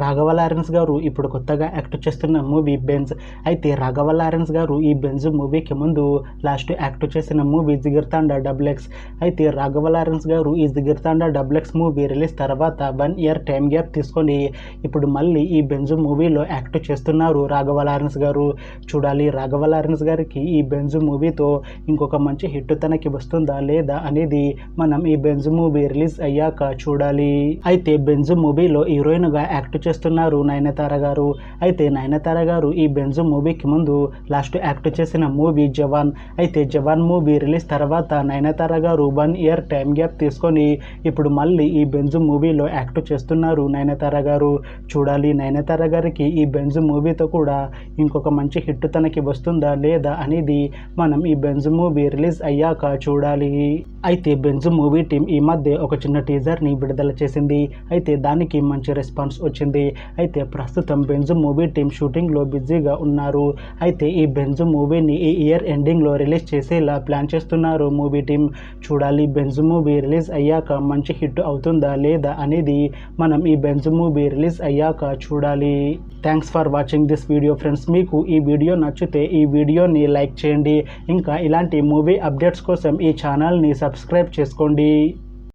Raghava Lawrence గారు ఇప్పుడు కొత్తగా యాక్ట్ చేస్తున్న మూవీ బెంజ్. అయితే రాఘవ లారెన్స్ గారు ఈ బెంజ్ మూవీకి ముందు లాస్ట్ యాక్ట్ చేసిన మూవీ జిగిర్తాండా డబుల్ ఎక్స్. అయితే రాఘవ లారెన్స్ గారు ఈ జిగిర్తాండా డబుల్ ఎక్స్ మూవీ రిలీజ్ తర్వాత 1 year టైం గ్యాప్ తీసుకొని ఇప్పుడు మళ్ళీ ఈ బెంజ్ మూవీలో యాక్ట్ చేస్తున్నారు రాఘవ లారెన్స్ గారు. చూడాలి రాఘవ లారెన్స్ గారికి ఈ బెంజ్ మూవీతో ఇంకొక మంచి హిట్ తనకి వస్తుందా లేదా అనేది మనం ఈ బెంజ్ మూవీ రిలీజ్ అయ్యాక చూడాలి. అయితే బెంజ్ మూవీలో హీరోయిన్గా యాక్ట్ చేస్తున్నారు నయనతార గారు. అయితే నయనతార గారు ఈ బెంజ్ మూవీకి ముందు లాస్ట్ యాక్ట్ చేసిన మూవీ జవాన్. అయితే జవాన్ మూవీ రిలీజ్ తర్వాత నయనతార గారు 1 year టైం గ్యాప్ తీసుకొని ఇప్పుడు మళ్ళీ ఈ బెంజ్ మూవీలో యాక్ట్ చేస్తున్నారు నయనతార గారు. చూడాలి నయనతార గారికి ఈ బెంజ్ మూవీతో కూడా ఇంకొక మంచి హిట్ తనకి వస్తుందా లేదా అనేది మనం ఈ బెంజ్ మూవీ రిలీజ్ అయ్యాక చూడాలి. అయితే బెంజ్ మూవీ టీం ఈ మధ్య ఒక చిన్న టీజర్ని విడుదల చేసింది. అయితే దానికి మంచి రెస్పాన్స్ వచ్చింది. అయితే ప్రస్తుతం బెంజ్ మూవీ టీం షూటింగ్లో బిజీగా ఉన్నారు. అయితే ఈ బెంజ్ మూవీని ఈ ఇయర్ ఎండింగ్లో రిలీజ్ చేసేలా ప్లాన్ చేస్తున్నారు మూవీ టీం. చూడాలి బెంజ్ మూవీ రిలీజ్ అయ్యాక మంచి హిట్ అవుతుందా లేదా అనేది మనం ఈ బెంజ్ మూవీ రిలీజ్ అయ్యాక చూడాలి. Thanks for watching this video friends. మీకు ఈ వీడియో నచ్చితే ఈ వీడియోని లైక్ చేయండి. ఇంకా ఇలాంటి మూవీ అప్డేట్స్ కోసం ఈ ఛానల్ని సబ్స్క్రైబ్ చేసుకోండి.